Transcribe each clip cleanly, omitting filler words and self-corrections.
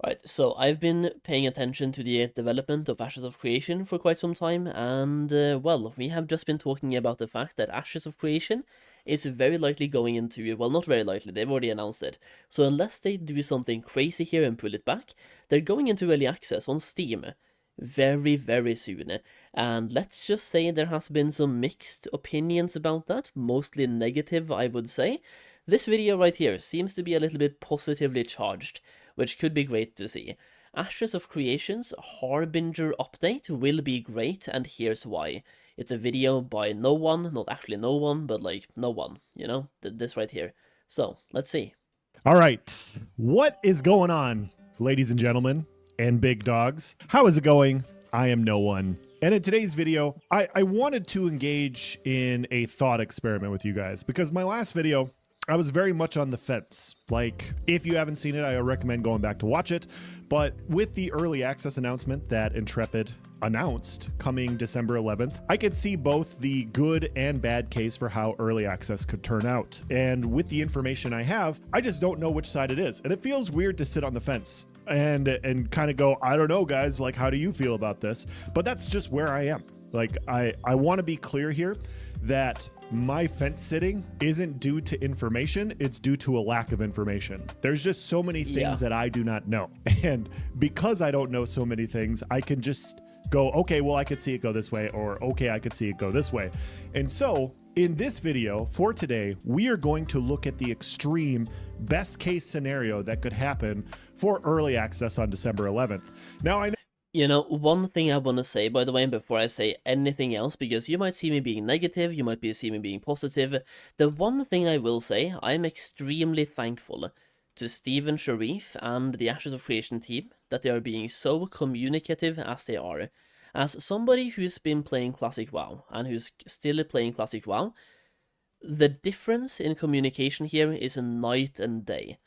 Right, so I've been paying attention to the development of Ashes of Creation for quite some time, and well, we have just been talking about the fact that Ashes of Creation is very likely going into, well, not very likely, they've already announced it. So unless they do something crazy here and pull it back, they're going into early access on Steam very, very soon. And let's just say there has been some mixed opinions about that, mostly negative, I would say. This video right here seems to be a little bit positively charged, which could be great to see. Ashes of Creation's Harbinger update will be great, and here's why. It's a video by no one, not actually no one, but like no one, you know, this right here. So, let's see. All right, what is going on, ladies and gentlemen, and big dogs? How is it going? I am no one. And in today's video, I wanted to engage in a thought experiment with you guys because my last video, I was very much on the fence. Like, if you haven't seen it, I recommend going back to watch it. But with the early access announcement that Intrepid announced coming December 11th, I could see both the good and bad case for how early access could turn out. And with the information I have, I just don't know which side it is. And it feels weird to sit on the fence and kind of go, I don't know, guys, like, how do you feel about this? But that's just where I am. Like, I want to be clear here that my fence sitting isn't due to information, it's due to a lack of information. There's just so many things that I do not know. And because I don't know so many things, I can just go, okay, well, I could see it go this way, or okay, I could see it go this way. And so in this video for today, we are going to look at the extreme best case scenario that could happen for early access on December 11th. Now, I know. You know, one thing I want to say, by the way, before I say anything else, because you might see me being negative, you might see me being positive, the one thing I will say, I'm extremely thankful to Steven Sharif and the Ashes of Creation team that they are being so communicative as they are. As somebody who's been playing Classic WoW, and who's still playing Classic WoW, the difference in communication here is night and day.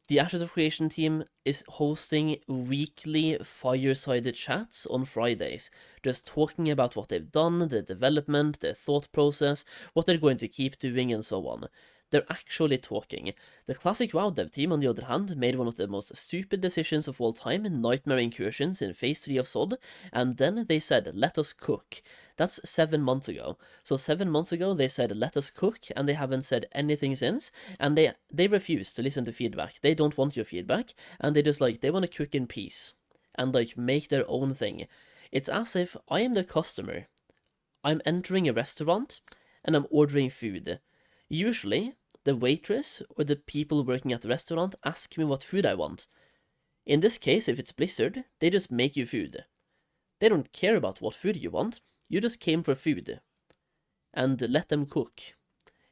The Ashes of Creation team is hosting weekly fireside chats on Fridays, just talking about what they've done, the development, their thought process, what they're going to keep doing, and so on. They're actually talking. The Classic WoW dev team, on the other hand, made one of the most stupid decisions of all time, Nightmare Incursions in Phase 3 of SOD, and then they said, let us cook. That's 7 months ago. So 7 months ago, they said, let us cook, and they haven't said anything since, and they refuse to listen to feedback. They don't want your feedback, and they just, like, they want to cook in peace, and, like, make their own thing. It's as if I am the customer. I'm entering a restaurant, and I'm ordering food. Usually, the waitress or the people working at the restaurant ask me what food I want. In this case, if it's Blizzard, they just make you food. They don't care about what food you want. You just came for food. And let them cook.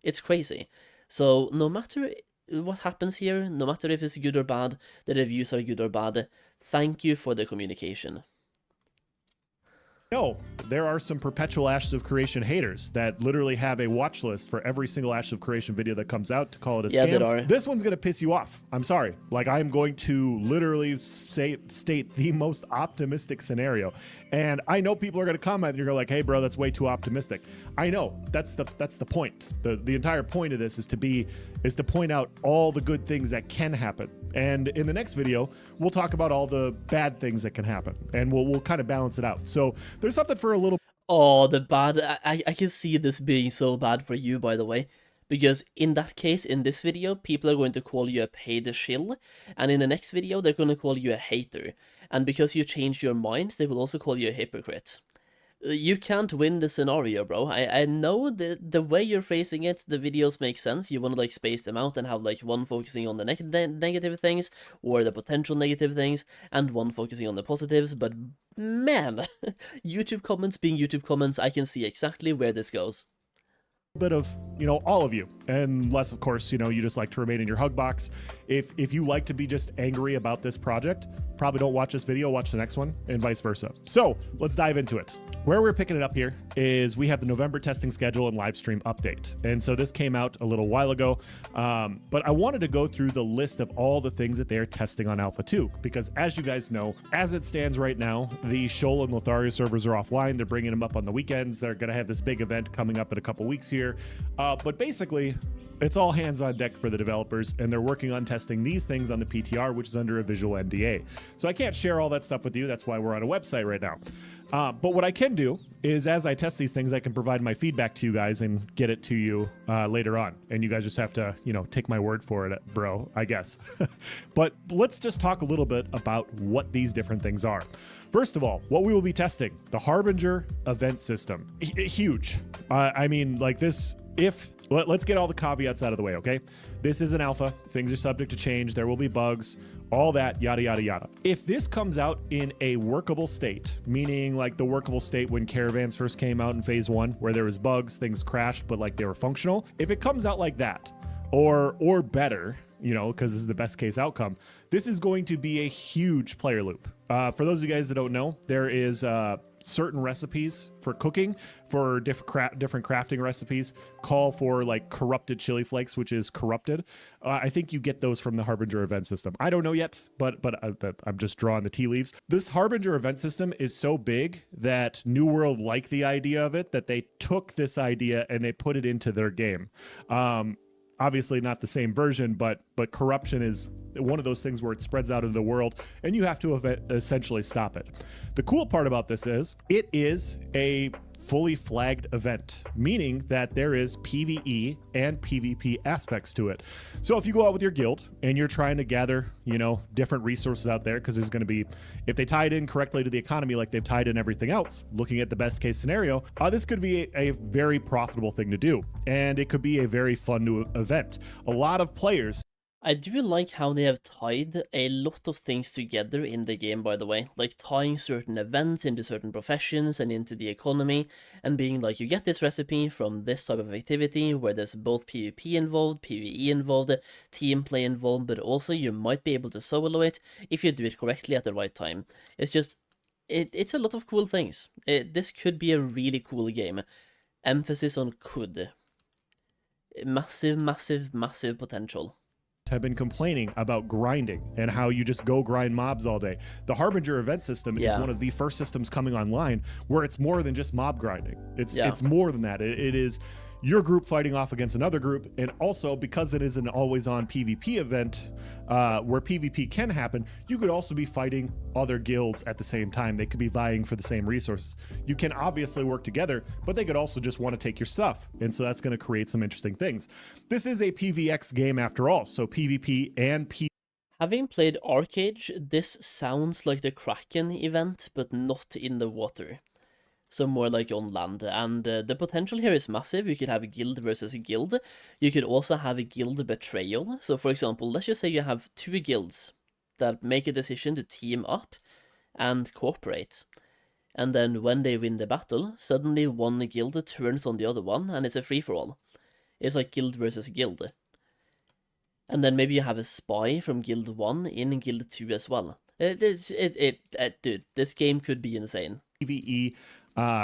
It's crazy. So no matter what happens here, no matter if it's good or bad, the reviews are good or bad, thank you for the communication. No, there are some perpetual Ashes of Creation haters that literally have a watch list for every single Ashes of Creation video that comes out to call it a scam. There are. This one's going to piss you off. I'm sorry. Like, I'm going to literally state the most optimistic scenario. And I know people are going to comment and you're going to like, hey, bro, that's way too optimistic. I know. That's the point. The entire point of this is to point out all the good things that can happen. And in the next video, we'll talk about all the bad things that can happen, and we'll kind of balance it out. So there's something for a little. Oh, the bad. I can see this being so bad for you, by the way. Because in that case, in this video, people are going to call you a paid shill, and in the next video, they're going to call you a hater. And because you changed your mind, they will also call you a hypocrite. You can't win the scenario, bro. I know the way you're phrasing it, the videos make sense. You want to, like, space them out and have, like, one focusing on the negative things, or the potential negative things, and one focusing on the positives, but man, YouTube comments being YouTube comments, I can see exactly where this goes. Bit of, you know, all of you, unless of course, you know, you just like to remain in your hug box. If you like to be just angry about this project, probably don't watch this video, watch the next one, and vice versa. So let's dive into it. Where we're picking it up here is we have the November testing schedule and live stream update. And so this came out a little while ago, but I wanted to go through the list of all the things that they're testing on Alpha 2, because as you guys know, as it stands right now, the Shoal and Lothario servers are offline. They're bringing them up on the weekends. They're going to have this big event coming up in a couple weeks here. But basically, It's all hands on deck for the developers, and they're working on testing these things on the PTR, which is under a visual NDA. So I can't share all that stuff with you. That's why we're on a website right now. But what I can do is, as I test these things, I can provide my feedback to you guys and get it to you later on. And you guys just have to, take my word for it, bro, I guess. But let's just talk a little bit about what these different things are. First of all, what we will be testing, the Harbinger event system. Huge. I mean, like this, let's get all the caveats out of the way, okay? This is an alpha. Things are subject to change. There will be bugs, all that, yada, yada, yada. If this comes out in a workable state, meaning like the workable state when caravans first came out in phase 1, where there was bugs, things crashed, but like they were functional. If it comes out like that, or better, because this is the best case outcome, this is going to be a huge player loop. For those of you guys that don't know, there is certain recipes for cooking, for different crafting recipes, call for like corrupted chili flakes, which is corrupted. I think you get those from the Harbinger event system. I don't know yet, but I'm just drawing the tea leaves. This Harbinger event system is so big that New World liked the idea of it, that they took this idea and they put it into their game. Obviously not the same version, but corruption is one of those things where it spreads out into the world and you have to essentially stop it. The cool part about this is it is a fully flagged event, meaning that there is PvE and PvP aspects to it. So if you go out with your guild and you're trying to gather, different resources out there, because there's going to be, if they tie it in correctly to the economy like they've tied in everything else, looking at the best case scenario, this could be a very profitable thing to do. And it could be a very fun new event. A lot of players. I do like how they have tied a lot of things together in the game, by the way, like tying certain events into certain professions and into the economy, and being like, you get this recipe from this type of activity where there's both PvP involved, PvE involved, team play involved, but also you might be able to solo it if you do it correctly at the right time. It's just, it's a lot of cool things. This could be a really cool game. Emphasis on could. Massive, massive, massive potential. Have been complaining about grinding and how you just go grind mobs all day. The Harbinger event system is one of the first systems coming online where it's more than just mob grinding. It's more than that. It is your group fighting off against another group, and also because it is an always-on PvP event where PvP can happen, you could also be fighting other guilds at the same time. They could be vying for the same resources. You can obviously work together, but they could also just want to take your stuff, and so that's going to create some interesting things. This is a PvX game after all, so PvP and PvP. Having played Arcade, this sounds like the Kraken event, but not in the water. So more like on land, and the potential here is massive. You could have a guild versus a guild. You could also have a guild betrayal. So for example, let's just say you have two guilds that make a decision to team up and cooperate. And then when they win the battle, suddenly one guild turns on the other one, and it's a free-for-all. It's like guild versus guild. And then maybe you have a spy from guild 1 in guild 2 as well. Dude, this game could be insane. PvE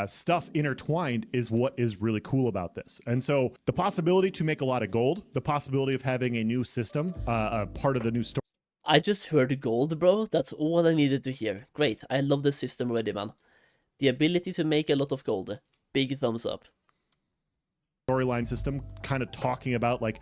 stuff intertwined is what is really cool about this. And so the possibility to make a lot of gold, the possibility of having a new system, a part of the new story. I just heard gold, bro. That's all I needed to hear. Great. I love the system already, man. The ability to make a lot of gold. Big thumbs up. Storyline system, kind of talking about like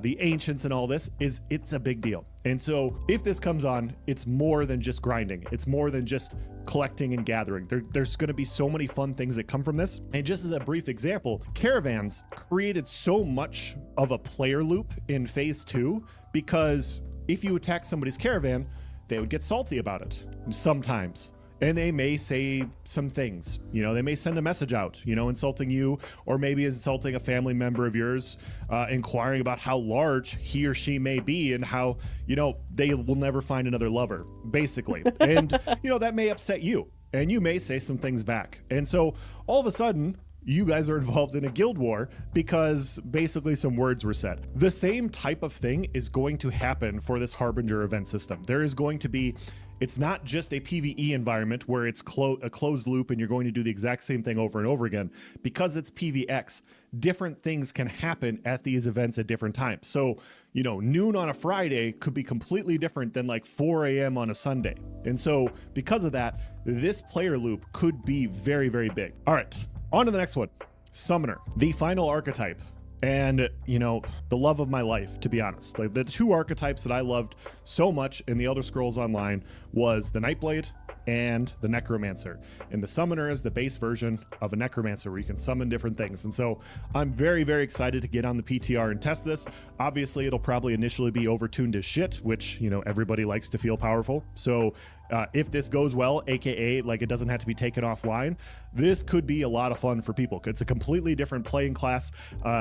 the ancients and all this, it's a big deal. And so if this comes on, it's more than just grinding. It's more than just collecting and gathering. There's going to be so many fun things that come from this. And just as a brief example, caravans created so much of a player loop in phase 2 because if you attack somebody's caravan, they would get salty about it sometimes. And they may say some things, they may send a message out, insulting you, or maybe insulting a family member of yours, inquiring about how large he or she may be and how, they will never find another lover, basically. And, that may upset you, and you may say some things back. And so all of a sudden, you guys are involved in a guild war because basically some words were said. The same type of thing is going to happen for this Harbinger event system. There is going to be, it's not just a PvE environment where it's a closed loop and you're going to do the exact same thing over and over again. Because it's PvX, different things can happen at these events at different times. So, noon on a Friday could be completely different than like 4 a.m. on a Sunday. And so because of that, this player loop could be very, very big. All right. On to the next one, Summoner, the final archetype. And, you know, the love of my life, to be honest. Like, the two archetypes that I loved so much in the Elder Scrolls Online was the Nightblade and the Necromancer. And the Summoner is the base version of a Necromancer where you can summon different things. And so I'm very, very excited to get on the PTR and test this. Obviously, it'll probably initially be overtuned as shit, which, you know, everybody likes to feel powerful. So if this goes well, aka like it doesn't have to be taken offline, this could be a lot of fun for people. It's a completely different playing class.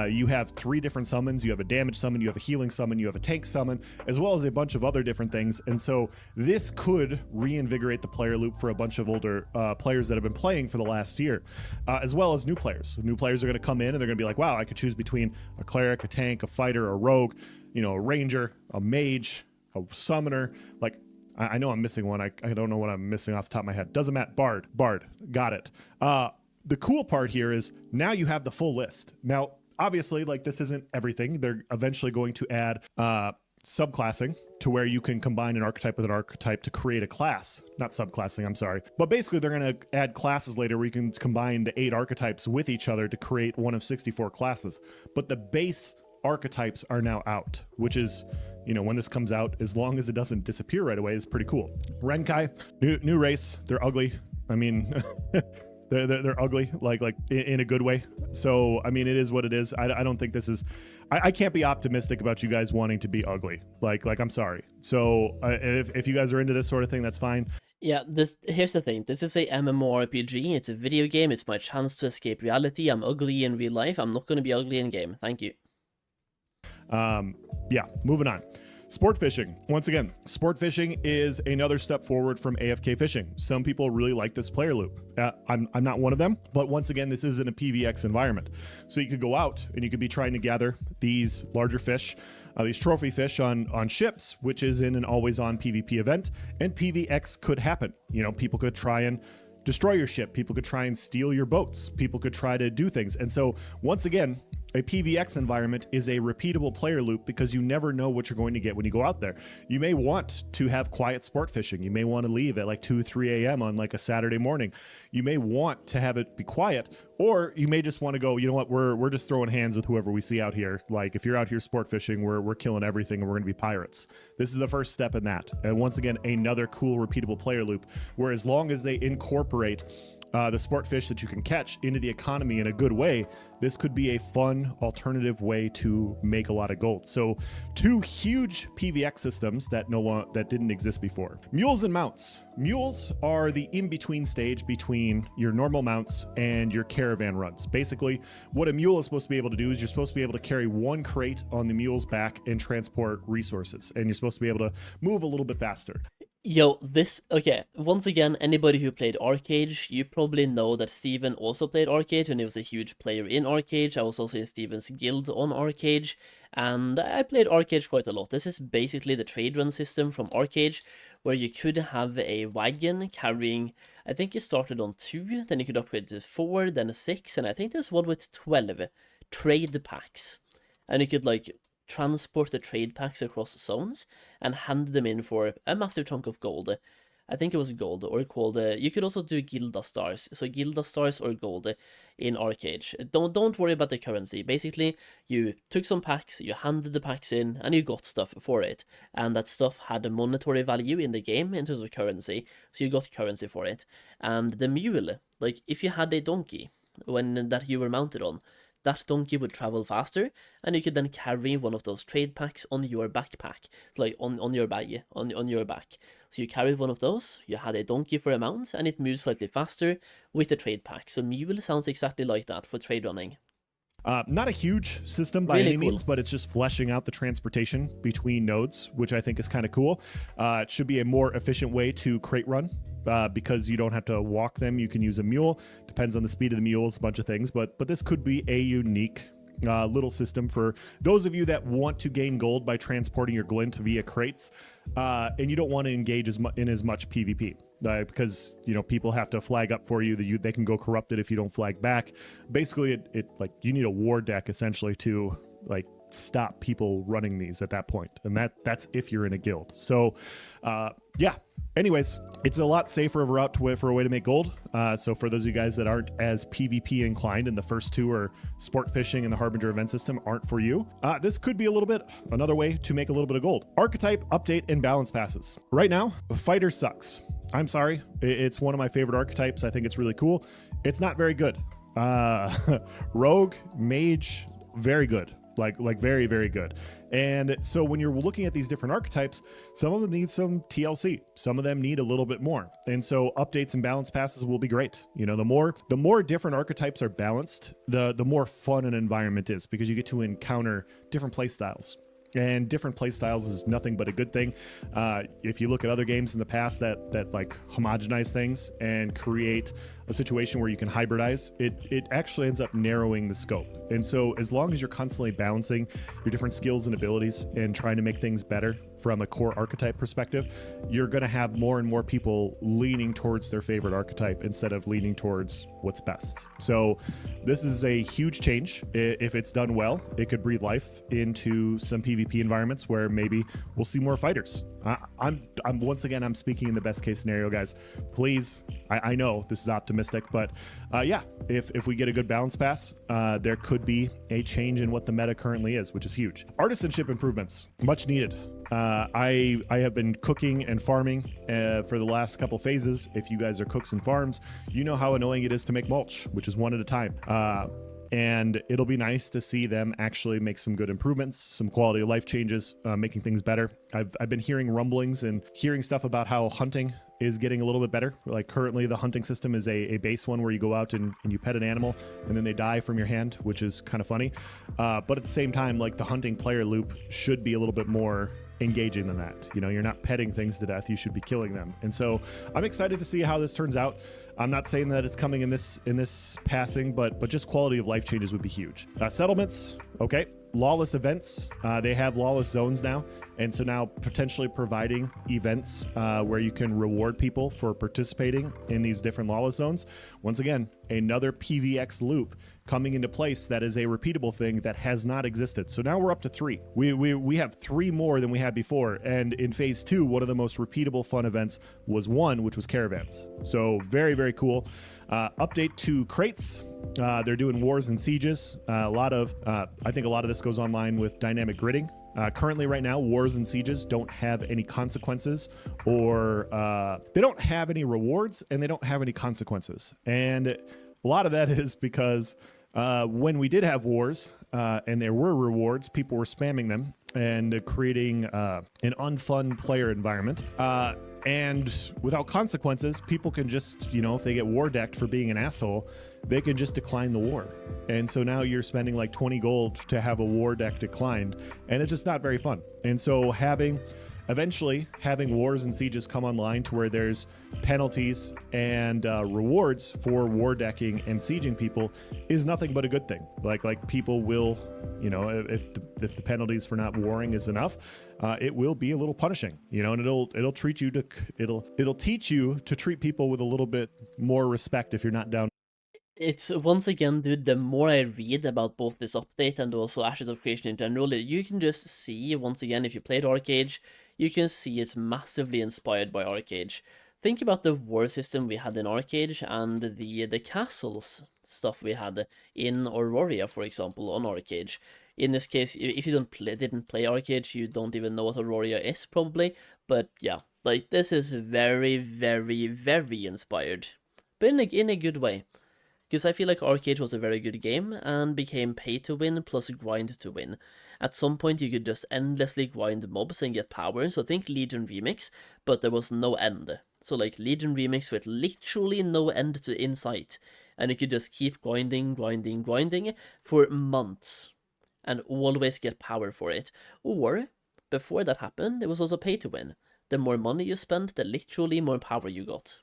You have 3 different summons. You have a damage summon, you have a healing summon, you have a tank summon, as well as a bunch of other different things. And so this could reinvigorate the player loop for a bunch of older players that have been playing for the last year, as well as new players. So new players are going to come in and they're going to be like, wow, I could choose between a cleric, a tank, a fighter, a rogue, you know, a ranger, a mage, a summoner. Like, I know I'm missing one. I don't know what I'm missing off the top of my head. Doesn't matter. Bard. Got it. The cool part here is now you have the full list. Now, obviously, like, this isn't everything. They're eventually going to add subclassing to where you can combine an archetype with an archetype to create a class. Not subclassing, I'm sorry. But basically, they're going to add classes later where you can combine the 8 archetypes with each other to create one of 64 classes. But the base archetypes are now out, which is, you know, when this comes out, as long as it doesn't disappear right away, is pretty cool. Renkai, new race. They're ugly. I mean, they're ugly, like in a good way. So, I mean, it is what it is. I don't think this is, I can't be optimistic about you guys wanting to be ugly. Like I'm sorry. So if you guys are into this sort of thing, that's fine. Yeah, here's the thing. This is a MMORPG. It's a video game. It's my chance to escape reality. I'm ugly in real life. I'm not going to be ugly in game. Thank you. Yeah, moving on. Sport fishing. Once again, sport fishing is another step forward from AFK fishing. Some people really like this player loop. I'm not one of them, but once again, this isn't a PVX environment. So you could go out and you could be trying to gather these larger fish, these trophy fish on ships, which is in an always-on PvP event, and PVX could happen. You know, people could try and destroy your ship. People could try and steal your boats. People could try to do things. And so, once again, a PVX environment is a repeatable player loop because you never know what you're going to get when you go out there. You may want to have quiet sport fishing. You may want to leave at like 2, 3 a.m. on like a Saturday morning. You may want to have it be quiet, or you may just want to go, you know what, we're just throwing hands with whoever we see out here. Like, if you're out here sport fishing, we're killing everything and we're going to be pirates. This is the first step in that. And once again, another cool repeatable player loop where, as long as they incorporate the sport fish that you can catch into the economy in a good way, this could be a fun alternative way to make a lot of gold. So 2 huge PVX systems that that didn't exist before. Mules and mounts. Mules are the in-between stage between your normal mounts and your caravan runs. Basically, what a mule is supposed to be able to do is you're supposed to be able to carry 1 crate on the mule's back and transport resources, and you're supposed to be able to move a little bit faster. Yo, okay, once again, anybody who played Arcade, you probably know that Steven also played Arcade, and he was a huge player in Arcade. I was also in Steven's guild on Arcade, and I played Arcade quite a lot. This is basically the trade run system from Arcade, where you could have a wagon carrying, I think you started on 2, then you could upgrade to 4, then 6, and I think there's one with 12 trade packs. And you could, like, transport the trade packs across zones and hand them in for a massive chunk of gold. I think it was gold, or called, you could also do Gilda Stars, so Gilda Stars or gold in Arcade. Don't worry about the currency. Basically, you took some packs, you handed the packs in, and you got stuff for it, and that stuff had a monetary value in the game in terms of currency, so you got currency for it. And the mule, like, if you had a donkey that you were mounted on, that donkey would travel faster, and you could then carry one of those trade packs on your backpack, so like on your bag, on your back. So you carried one of those, you had a donkey for a mount, and it moves slightly faster with the trade pack. So Mule sounds exactly like that for trade running. Not a huge system by Really any cool. means, but it's just fleshing out the transportation between nodes, which I think is kind of cool. It should be a more efficient way to crate run. Because you don't have to walk them, you can use a mule. Depends on the speed of the mules, a bunch of things, but this could be a unique little system for those of you that want to gain gold by transporting your glint via crates, and you don't want to engage in as much PvP. Because, you know, people have to flag up for you. They can go corrupted if you don't flag back. Basically, it like, you need a war deck essentially to, like, stop people running these at that point, and that's if you're in a guild. So yeah, Anyways, it's a lot safer of a route for a way to make gold. So for those of you guys that aren't as PvP inclined, and the first two are sport fishing and the Harbinger event system aren't for you, this could be a little bit another way to make a little bit of gold. Archetype, update, and balance passes. Right now, fighter sucks. I'm sorry. It's one of my favorite archetypes. I think it's really cool. It's not very good. Rogue, mage, very good. Like very, very good. And so when you're looking at these different archetypes, some of them need some TLC. Some of them need a little bit more. And so updates and balance passes will be great. You know, the more different archetypes are balanced, the more fun an environment is, because you get to encounter different play styles. And different play styles is nothing but a good thing. If you look at other games in the past that like homogenize things and create a situation where you can hybridize, it actually ends up narrowing the scope. And so as long as you're constantly balancing your different skills and abilities and trying to make things better from a core archetype perspective, you're going to have more and more people leaning towards their favorite archetype instead of leaning towards what's best. So this is a huge change. If it's done well, it could breathe life into some PvP environments where maybe we'll see more fighters. I'm once again, I'm speaking in the best case scenario, guys. Please, I know this is optimistic, but yeah, if we get a good balance pass, there could be a change in what the meta currently is, which is huge. Artisanship improvements, much needed. I have been cooking and farming for the last couple phases. If you guys are cooks and farms, you know how annoying it is to make mulch, which is one at a time. And it'll be nice to see them actually make some good improvements, some quality of life changes, making things better. I've been hearing rumblings and hearing stuff about how hunting is getting a little bit better. Like currently the hunting system is a base one where you go out and you pet an animal and then they die from your hand, which is kind of funny. But at the same time, like the hunting player loop should be a little bit more engaging than that. You know, you're not petting things to death, you should be killing them. And so I'm excited to see how this turns out. I'm not saying that it's coming in this passing, but just quality of life changes would be huge. Settlements, okay. Lawless events, they have lawless zones now, and so now potentially providing events where you can reward people for participating in these different lawless zones. Once again, another PVX loop coming into place that is a repeatable thing that has not existed. So now we're up to 3. We have 3 more than we had before, and in phase 2, one of the most repeatable fun events was 1, which was caravans. So very, very cool. Update to crates. They're doing wars and sieges. I think a lot of this goes online with dynamic gridding. Currently right now, wars and sieges don't have any consequences, or they don't have any rewards and they don't have any consequences. And a lot of that is because when we did have wars and there were rewards, people were spamming them and creating an unfun player environment. And without consequences, people can just, you know, if they get war decked for being an asshole, they can just decline the war. And so now you're spending like 20 gold to have a war deck declined, and it's just not very fun. And so eventually having wars and sieges come online to where there's penalties and rewards for war decking and sieging people is nothing but a good thing. Like people will, you know, if the penalties for not warring is enough, it will be a little punishing, you know, and it'll teach you to treat people with a little bit more respect if you're not down. It's once again, dude, the more I read about both this update and also Ashes of Creation in general, you can just see, once again, if you played Arcage, you can see it's massively inspired by Arcage. Think about the war system we had in Arcage and the castles stuff we had in Aurora, for example, on Arcage. In this case, if you didn't play Arcage, you don't even know what Aurora is, probably. But yeah, like, this is very, very, very inspired. But in a good way. Because I feel like Arcade was a very good game and became pay to win plus grind to win. At some point you could just endlessly grind mobs and get power, so think Legion Remix, but there was no end. So like Legion Remix with literally no end to in sight, and you could just keep grinding for months, and always get power for it. Or, before that happened, it was also pay to win. The more money you spent, the literally more power you got.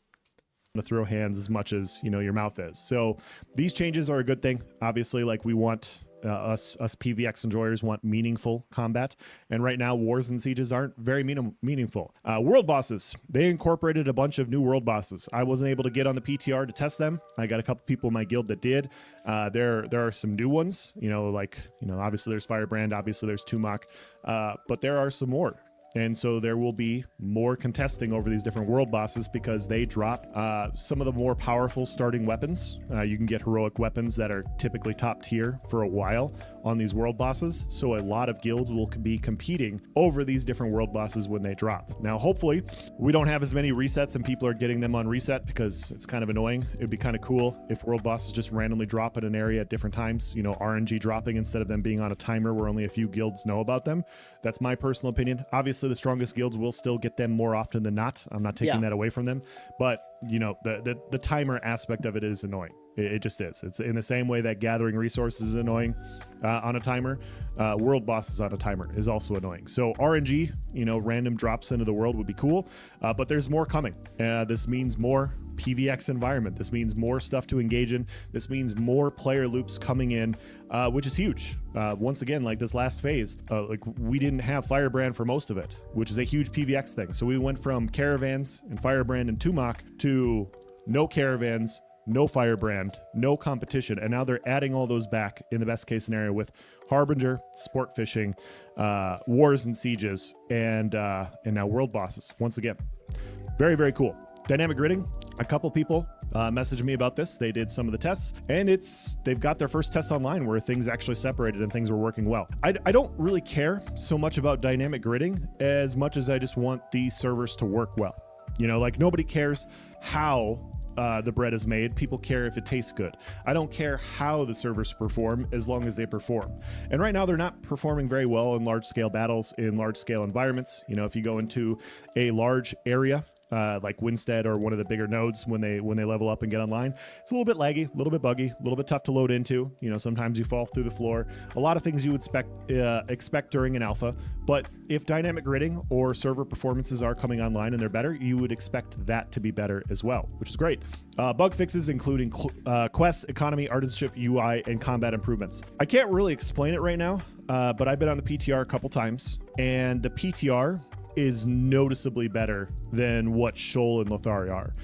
To throw hands as much as, you know, your mouth is. So these changes are a good thing. Obviously, like, we want us PVX enjoyers want meaningful combat, and right now wars and sieges aren't very meaningful. World bosses, they incorporated a bunch of new world bosses. I wasn't able to get on the PTR to test them. I got a couple people in my guild that did. There are some new ones, you know, like, you know, obviously there's Firebrand, obviously there's Tumok, but there are some more. And so there will be more contesting over these different world bosses because they drop some of the more powerful starting weapons. You can get heroic weapons that are typically top tier for a while on these world bosses. So a lot of guilds will be competing over these different world bosses when they drop. Now, hopefully we don't have as many resets and people are getting them on reset because it's kind of annoying. It'd be kind of cool if world bosses just randomly drop in an area at different times, you know, RNG dropping instead of them being on a timer where only a few guilds know about them. That's my personal opinion. Obviously, the strongest guilds will still get them more often than not. I'm not taking that away from them, but you know, the timer aspect of it is annoying. It just is. It's in the same way that gathering resources is annoying on a timer. World bosses on a timer is also annoying. So RNG, you know, random drops into the world would be cool, but there's more coming. This means more PVX environment. This means more stuff to engage in. This means more player loops coming in, which is huge. Once again, like this last phase, like we didn't have Firebrand for most of it, which is a huge PVX thing. So we went from caravans and Firebrand and Tumok to no caravans, no Firebrand, no competition, and now they're adding all those back in the best case scenario with Harbinger, sport fishing, wars and sieges, and now world bosses. Once again, very, very cool. Dynamic gridding. A couple people messaged me about this. They did some of the tests, and they've got their first tests online where things actually separated and things were working well. I don't really care so much about dynamic gridding as much as I just want these servers to work well. You know, like nobody cares how the bread is made. People care if it tastes good. I don't care how the servers perform as long as they perform. And right now they're not performing very well in large scale battles, in large scale environments. You know, if you go into a large area, like Winstead or one of the bigger nodes when they level up and get online, it's a little bit laggy, a little bit buggy, a little bit tough to load into. You know, sometimes you fall through the floor. A lot of things you would expect during an alpha. But if dynamic gridding or server performances are coming online and they're better, you would expect that to be better as well, which is great. Bug fixes including quests, economy, artisanship, UI, and combat improvements. I can't really explain it right now, but I've been on the PTR a couple times, and the PTR is noticeably better than what Shoal and Lotharia are.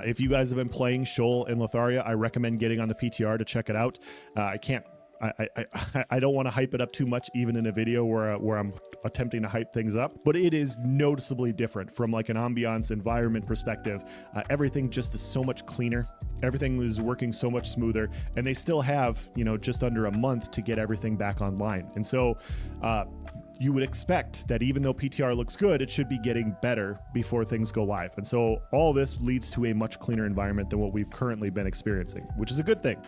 If you guys have been playing Shoal and Lotharia, I recommend getting on the PTR to check it out. I don't want to hype it up too much, even in a video where I'm attempting to hype things up, but it is noticeably different from like an ambiance environment perspective. Everything just is so much cleaner. Everything is working so much smoother, and they still have, you know, just under a month to get everything back online. And so, you would expect that even though PTR looks good, it should be getting better before things go live. And so all this leads to a much cleaner environment than what we've currently been experiencing, which is a good thing.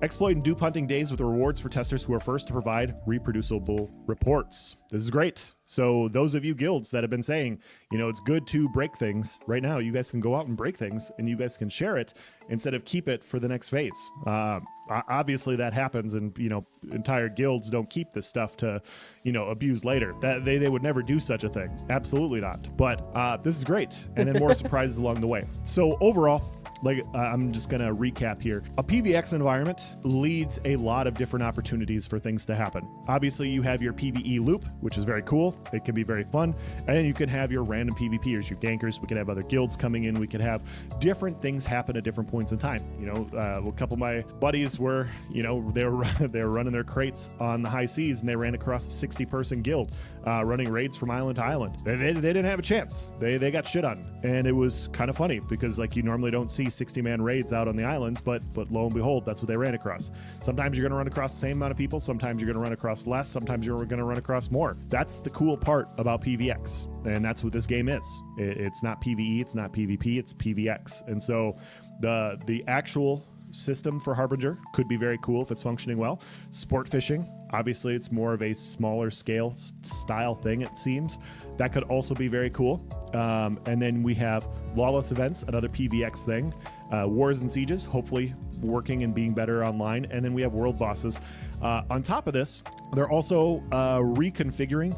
Exploit and dupe hunting days with rewards for testers who are first to provide reproducible reports. This is great. So those of you guilds that have been saying, you know, it's good to break things, right now you guys can go out and break things and you guys can share it instead of keep it for the next phase. Obviously that happens, and, you know, entire guilds don't keep this stuff to, you know, abuse later. That they would never do such a thing. Absolutely not. But this is great. And then more surprises along the way. So overall, like, I'm just going to recap here. A PVX environment leads a lot of different opportunities for things to happen. Obviously, you have your PvE loop, which is very cool. It can be very fun. And then you can have your random PvPers, your gankers. We could have other guilds coming in. We could have different things happen at different points in time. You know, a couple of my buddies were, you know, they were running their crates on the high seas, and they ran across a 60-person guild running raids from island to island. They didn't have a chance. They got shit on. And it was kind of funny because, like, you normally don't see 60-man raids out on the islands, but lo and behold, that's what they ran across. Sometimes you're going to run across the same amount of people. Sometimes you're going to run across less. Sometimes you're going to run across more. That's the cool part about PVX. And that's what this game is. It's not PvE. It's not PvP. It's PVX. And so the actual system for Harbinger could be very cool if it's functioning well. Sport fishing, obviously it's more of a smaller scale style thing, it seems. That could also be very cool. And then we have lawless events, another PVX thing. Wars and sieges, hopefully working and being better online. And then we have world bosses. On top of this, they're also reconfiguring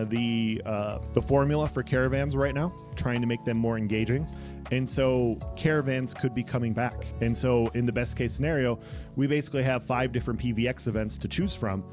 the formula for caravans right now, trying to make them more engaging. And so caravans could be coming back. And so in the best case scenario, we basically have 5 different PVX events to choose from,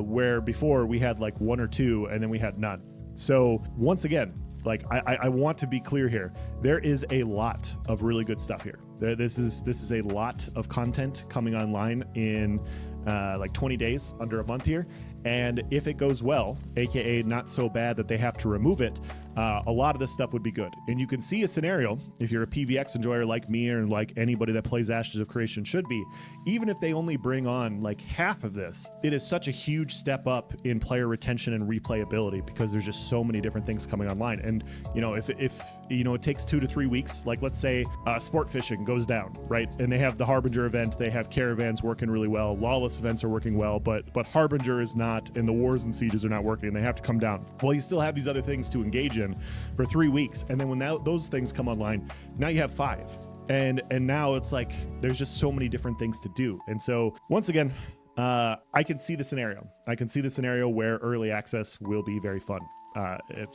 where before we had like 1 or 2 and then we had none. So once again, like I want to be clear here. There is a lot of really good stuff here. This is a lot of content coming online in like 20 days, under a month here. And if it goes well, aka not so bad that they have to remove it, a lot of this stuff would be good. And you can see a scenario, if you're a PVX enjoyer like me or like anybody that plays Ashes of Creation should be, even if they only bring on like half of this, it is such a huge step up in player retention and replayability because there's just so many different things coming online. And if it takes 2 to 3 weeks, like let's say sport fishing goes down, right? And they have the Harbinger event, they have caravans working really well, lawless events are working well, but Harbinger is not, and the wars and sieges are not working, and they have to come down. Well, you still have these other things to engage in for 3 weeks, and then when those things come online, now you have 5. And now it's like there's just so many different things to do. And so once again, I can see the scenario. I can see the scenario where early access will be very fun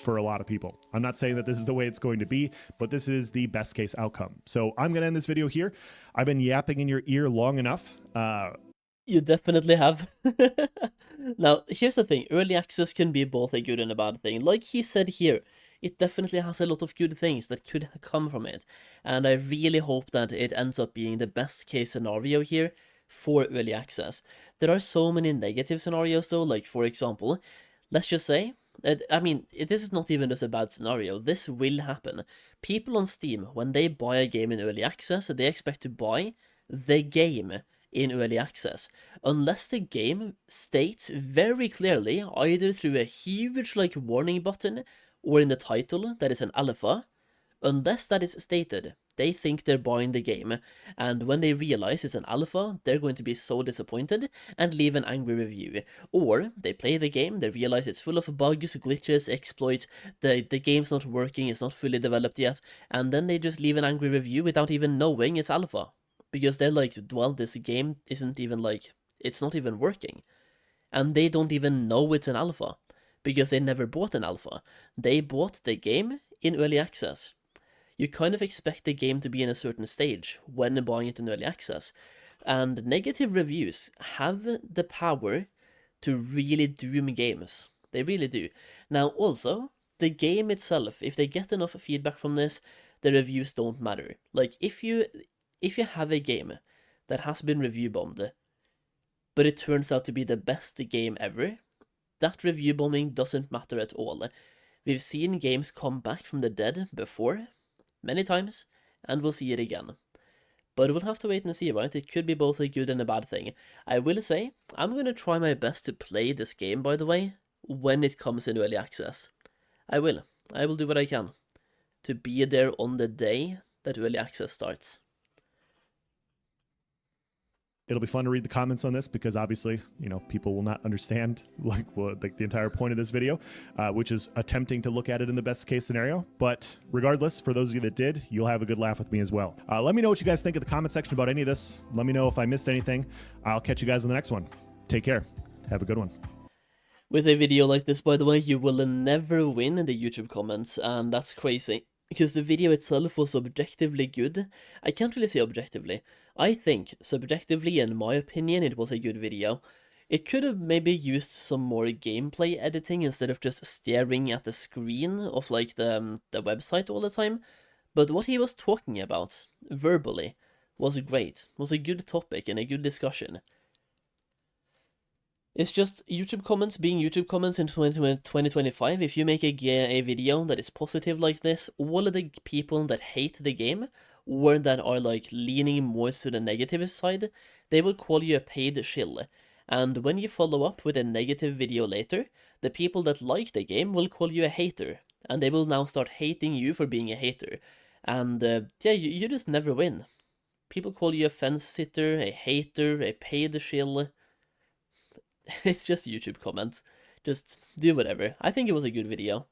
for a lot of people. I'm not saying that this is the way it's going to be, but this is the best case outcome. So I'm going to end this video here. I've been yapping in your ear long enough. You definitely have. Now, here's the thing. Early access can be both a good and a bad thing. Like he said here, it definitely has a lot of good things that could come from it. And I really hope that it ends up being the best case scenario here for early access. There are so many negative scenarios though, like for example, let's just say, this is not even just a bad scenario. This will happen. People on Steam, when they buy a game in early access, they expect to buy the game in early access, unless the game states very clearly, either through a huge warning button or in the title that is an alpha. Unless that is stated, they think they're buying the game, and when they realize it's an alpha, they're going to be so disappointed and leave an angry review. Or they play the game, they realize it's full of bugs, glitches, exploits, the game's not working, it's not fully developed yet, and then they just leave an angry review without even knowing it's alpha. Because they're like, well, this game isn't even it's not even working. And they don't even know it's an alpha, because they never bought an alpha. They bought the game in early access. You kind of expect the game to be in a certain stage when buying it in early access. And negative reviews have the power to really doom games. They really do. Now also, the game itself, if they get enough feedback from this, the reviews don't matter. Like, if you have a game that has been review bombed, but it turns out to be the best game ever, that review bombing doesn't matter at all. We've seen games come back from the dead before, many times, and we'll see it again. But we'll have to wait and see, right? It could be both a good and a bad thing. I will say, I'm going to try my best to play this game, by the way, when it comes in early access. I will do what I can to be there on the day that early access starts. It'll be fun to read the comments on this because obviously, people will not understand the entire point of this video, which is attempting to look at it in the best case scenario. But regardless, for those of you that did, you'll have a good laugh with me as well. Let me know what you guys think in the comment section about any of this. Let me know if I missed anything. I'll catch you guys on the next one. Take care. Have a good one. With a video like this, by the way, you will never win in the YouTube comments, and that's crazy. Because the video itself was objectively good. I can't really say objectively. I think, subjectively, in my opinion, it was a good video. It could have maybe used some more gameplay editing instead of just staring at the screen of the website all the time. But what he was talking about, verbally, was great. Was a good topic and a good discussion. It's just YouTube comments being YouTube comments in 2025. If you make a video that is positive like this, all of the people that hate the game, or that are leaning more to the negative side, they will call you a paid shill. And when you follow up with a negative video later, the people that like the game will call you a hater. And they will now start hating you for being a hater. And you just never win. People call you a fence sitter, a hater, a paid shill. It's just YouTube comments. Just do whatever. I think it was a good video.